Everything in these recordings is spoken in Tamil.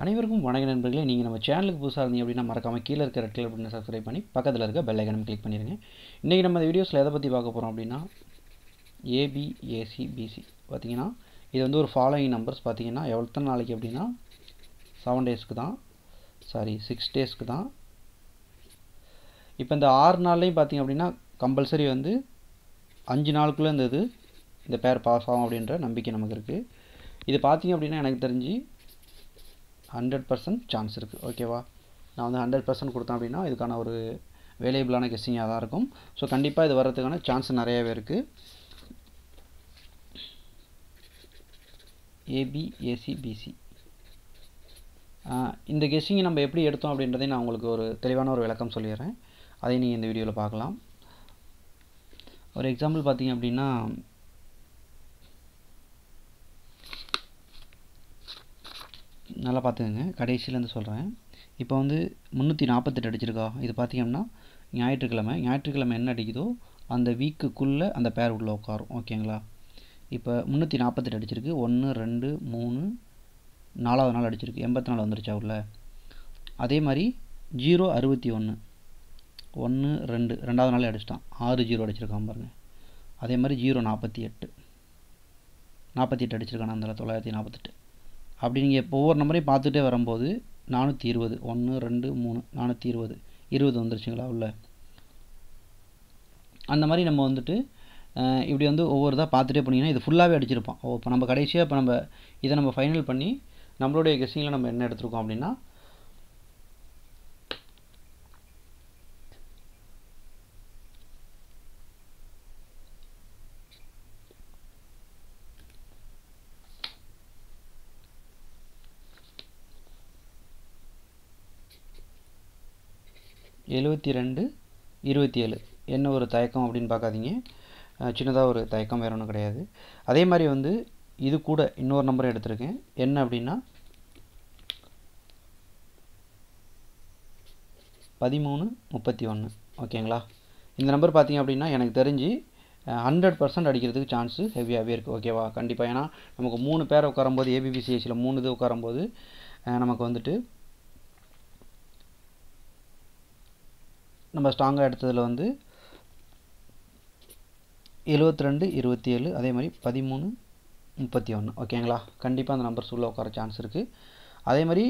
அனைவருக்கும் வணக்கம் நண்பர்களே. நீங்கள் நம்ம சேனலுக்கு புதுசாக இருந்தீங்க அப்படின்னா மறக்காமல் கீழே இருக்க ரெட் கலர் பட்டனை சப்ஸ்கிரைப் பண்ணி பக்கத்தில் இருக்க பெல் ஐக்கனை கிளிக் பண்ணிடுங்க. இன்றைக்கி நம்ம இந்த வீடியோஸில் எதை பற்றி பார்க்க போகிறோம் அப்படின்னா ஏபிஏசிபிசி பார்த்தீங்கன்னா இது வந்து ஒரு ஃபாலோயிங் நம்பர்ஸ் பார்த்தீங்கன்னா எவ்வளோ நாளைக்கு அப்படின்னா 7 டேஸ்க்கு தான் 6 டேஸ்க்கு தான். இப்போ இந்த 6 நாள்லையும் பார்த்தீங்க அப்படின்னா கம்பல்சரி வந்து 5 நாளுக்குள்ளே இந்த பேர் பாஸ் ஆகும் அப்படின்ற நம்பிக்கை நமக்கு இருக்குது. இது பார்த்தீங்க அப்படின்னா எனக்கு தெரிஞ்சு 100% சான்ஸ் இருக்குது. ஓகேவா, நான் வந்து 100% கொடுத்தேன் அப்படின்னா இதுக்கான ஒரு வேலியபிளான கெஸ்ஸிங்காக தான் இருக்கும். ஸோ கண்டிப்பாக இது வர்றதுக்கான சான்ஸ் நிறையவே இருக்குது. ஏபிஏசிபிசி இந்த கெஸ்ஸிங்கை நம்ம எப்படி எடுத்தோம் அப்படின்றதை நான் உங்களுக்கு ஒரு தெளிவான ஒரு விளக்கம் சொல்லிடுறேன். அதை நீங்கள் இந்த வீடியோவில் பார்க்கலாம். ஒரு எக்ஸாம்பிள் பார்த்தீங்க அப்படின்னா நல்லா பார்த்துக்கங்க, கடைசியிலேருந்து சொல்கிறேன். இப்போ வந்து 348 அடிச்சிருக்கா. இது பார்த்திங்கன்னா ஞாயிற்றுக்கிழமை என்ன அடிக்குதோ அந்த வீக்குக்குள்ளே அந்த பேர் உள்ளே உட்காரும். ஓகேங்களா, இப்போ 348 அடிச்சிருக்கு. 1 2 3 4வது நாள் அடிச்சிருக்கு. 84 வந்துருச்சா உள்ள. அதே மாதிரி 061 1 2 2வது நாளே அடிச்சிட்டான். 6 0 அடிச்சிருக்கான் பாருங்கள். அதே மாதிரி 048 அடிச்சிருக்கான் அந்த 948. அப்படி நீங்கள் இப்போ ஒவ்வொரு நம்பரையும் பார்த்துட்டே வரும்போது 420 1 2 3 420 20 வந்துருச்சுங்களா உள்ள. அந்த மாதிரி நம்ம வந்துட்டு இப்படி வந்து ஒவ்வொரு இதாக பார்த்துட்டே போனீங்கன்னா இது ஃபுல்லாகவே அடிச்சிருப்பான். இப்போ நம்ம கடைசியாக இப்போ நம்ம இதை நம்ம ஃபைனல் பண்ணி நம்மளுடைய கெஸ்ஸிங்கில் நம்ம என்ன எடுத்துருக்கோம் அப்படின்னா 72 27. என்ன ஒரு தயக்கம் அப்படின்னு பார்க்காதீங்க, சின்னதாக ஒரு தயக்கம், வேறு ஒன்றும் கிடையாது. அதே மாதிரி வந்து இது கூட இன்னொரு நம்பரை எடுத்திருக்கேன். என்ன அப்படின்னா 1331. ஓகேங்களா, இந்த நம்பர் பார்த்தீங்க அப்படின்னா எனக்கு தெரிஞ்சு 100% அடிக்கிறதுக்கு சான்ஸு ஹெவியாகவே இருக்குது. ஓகேவா, கண்டிப்பாக. ஏன்னா நமக்கு 3 பேர் உட்காரும்போது ஏபிபிசிஎஸ்சியில் 3 இது உட்காரும்போது நமக்கு வந்துட்டு நம்ம ஸ்ட்ராங்காக எடுத்ததில் வந்து 72 27 அதே மாதிரி 13 31. ஓகேங்களா, கண்டிப்பாக அந்த நம்பர்ஸ் உள்ளே உட்கார சான்ஸ் இருக்குது. அதே மாதிரி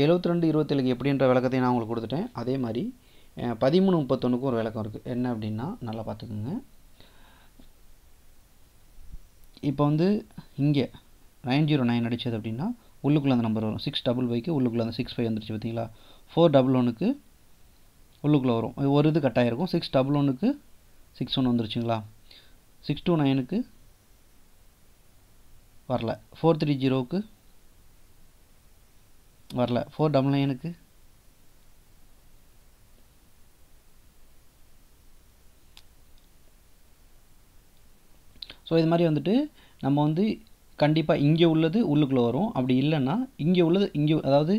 72 27க்கு எப்படின்ற விளக்கத்தையும் நான் உங்களுக்கு கொடுத்துட்டேன். அதே மாதிரி 13 31க்கும் ஒரு விளக்கம் இருக்குது. என்ன அப்படின்னா நல்லா பார்த்துக்குங்க. இப்போ வந்து இங்கே 909 அடித்தது அப்படின்னா உள்ளுக்குள்ளே அந்த நம்பர் வரும். 655க்கு உள்ளுக்குள்ளே அந்த 65 வந்துருச்சு பார்த்தீங்களா. 411க்கு உள்ளுக்குள்ளே வரும். ஒரு இது கட்டாயிருக்கும். 611க்கு 61 வந்துருச்சுங்களா. 629க்கு வரல. 430க்கு வரல. 499க்கு ஸோ இது மாதிரி வந்துட்டு நம்ம வந்து கண்டிப்பாக இங்கே உள்ளது உள்ளுக்குள்ளே வரும். அப்படி இல்லைன்னா இங்கே உள்ளது இங்கே, அதாவது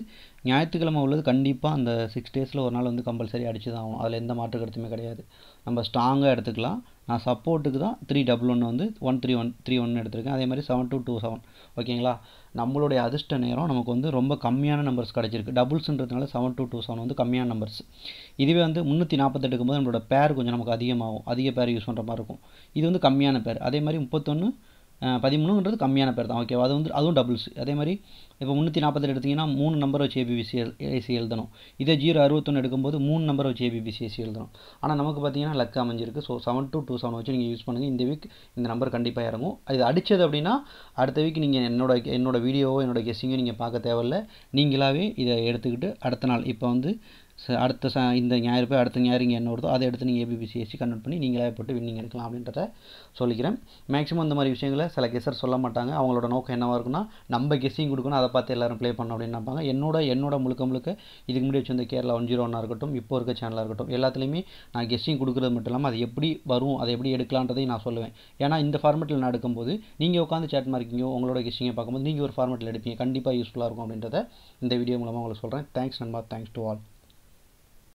ஞாயிற்றுக்கிழமை உள்ளது கண்டிப்பாக அந்த 6 டேஸில் ஒரு நாள் வந்து கம்பல்சரி அடிச்சு தான் ஆகும். அதில் எந்த மாற்று கருத்துமே கிடையாது. நம்ம ஸ்ட்ராங்காக எடுத்துக்கலாம். நான் சப்போர்ட்டுக்கு தான் 311 வந்து 13131 எடுத்திருக்கேன். அதே மாதிரி 7227. ஓகேங்களா, நம்மளுடைய அதிர்ஷ்ட நேரம் நமக்கு வந்து ரொம்ப கம்மியான நம்பர்ஸ் கிடச்சிருக்கு. டபுள்ஸ்ன்றதுனால 7227 வந்து கம்மியான நம்பர்ஸ். இதுவே வந்து 348 எடுக்கும்போது நம்மளோட பேர் கொஞ்சம் நமக்கு அதிகமாகும். அதிக பேர் யூஸ் பண்ணுற மாதிரி இருக்கும். இது வந்து கம்மியான பேர். அதே மாதிரி 31 13ன்றது கம்மியான பேர் தான். ஓகேவா, அது வந்து அதுவும் டபுள்ஸ். அதே மாதிரி இப்போ 348 எடுத்திங்கன்னா 3 நம்பரை வச்சு ஏபிபிசிஎஸ்சி எழுதணும். இதே 061 எடுக்கும்போது 3 நம்பரை வச்சு ஏபிபிசிஎஸ்சி எழுதணும். ஆனால் நமக்கு பார்த்தீங்கன்னா லக் அமைஞ்சிருக்கு. ஸோ 7227 வச்சு நீங்கள் யூஸ் பண்ணுங்கள். இந்த வீக் இந்த நம்பர் கண்டிப்பாக இறங்கும். இது அடித்தது அப்படின்னா அடுத்த வீக் நீங்கள் என்னோட வீடியோவோ என்னோட கெஸ்ஸிங்கோ நீங்கள் பார்க்க தேவையில்லை. நீங்களாகவே இதை எடுத்துக்கிட்டு அடுத்த நாள் இப்போ வந்து அடுத்த இந்த ஞாயிறு போய் அடுத்த ஞாயிறு இங்கே என்ன வருதோ அதை எடுத்து நீங்கள் ஏபிபிசிஎஸ்சி கன்வெர்ட் பண்ணி நீங்களாக போட்டு வின்னிங் எடுக்கலாம் அப்படின்றத சொல்லிக்கிறேன். மேக்ஸிமம் இந்த மாதிரி விஷயங்களை சில கெஸ்ஸர் சொல்ல மாட்டாங்க. அவங்களோட நோக்கம் என்னவாக இருக்குன்னா நம்ம கெஸ்ஸிங் கொடுக்கணும், அதை பார்த்து எல்லோரும் ப்ளே பண்ணணும் அப்படின்னு நினைப்பாங்க. என்னோட முழுக்க இதுக்கு முன்னாடி வச்சு இந்த கேரளா 101 இருக்கட்டும், இப்போ இருக்க சேனலாக இருக்கட்டும், எல்லாத்துலேயுமே நான் கெஸ்ஸிங் கொடுக்குறது மட்டும் இல்லாமல் அது எப்படி வரும், அதை எப்படி எடுக்கலான்றதையும் நான் சொல்லுவேன். ஏன்னா இந்த ஃபார்மெட்டில் நான் எடுக்கும்போது நீங்கள் உட்காந்து சேட் மார்க்கிங்கோ உங்களோட கெஸ்ஸிங்கை பார்க்கும்போது நீங்கள் ஒரு ஃபார்மெட்டில் எடுப்பீங்க. கண்டிப்பாக யூஸ்ஃபுல்லாக இருக்கும் அப்படின்றத இந்த வீடியோ மூலமாக உங்களுக்கு சொல்கிறேன். தேங்க்ஸ் நண்பா, தேங்க்ஸ் டு ஆல்.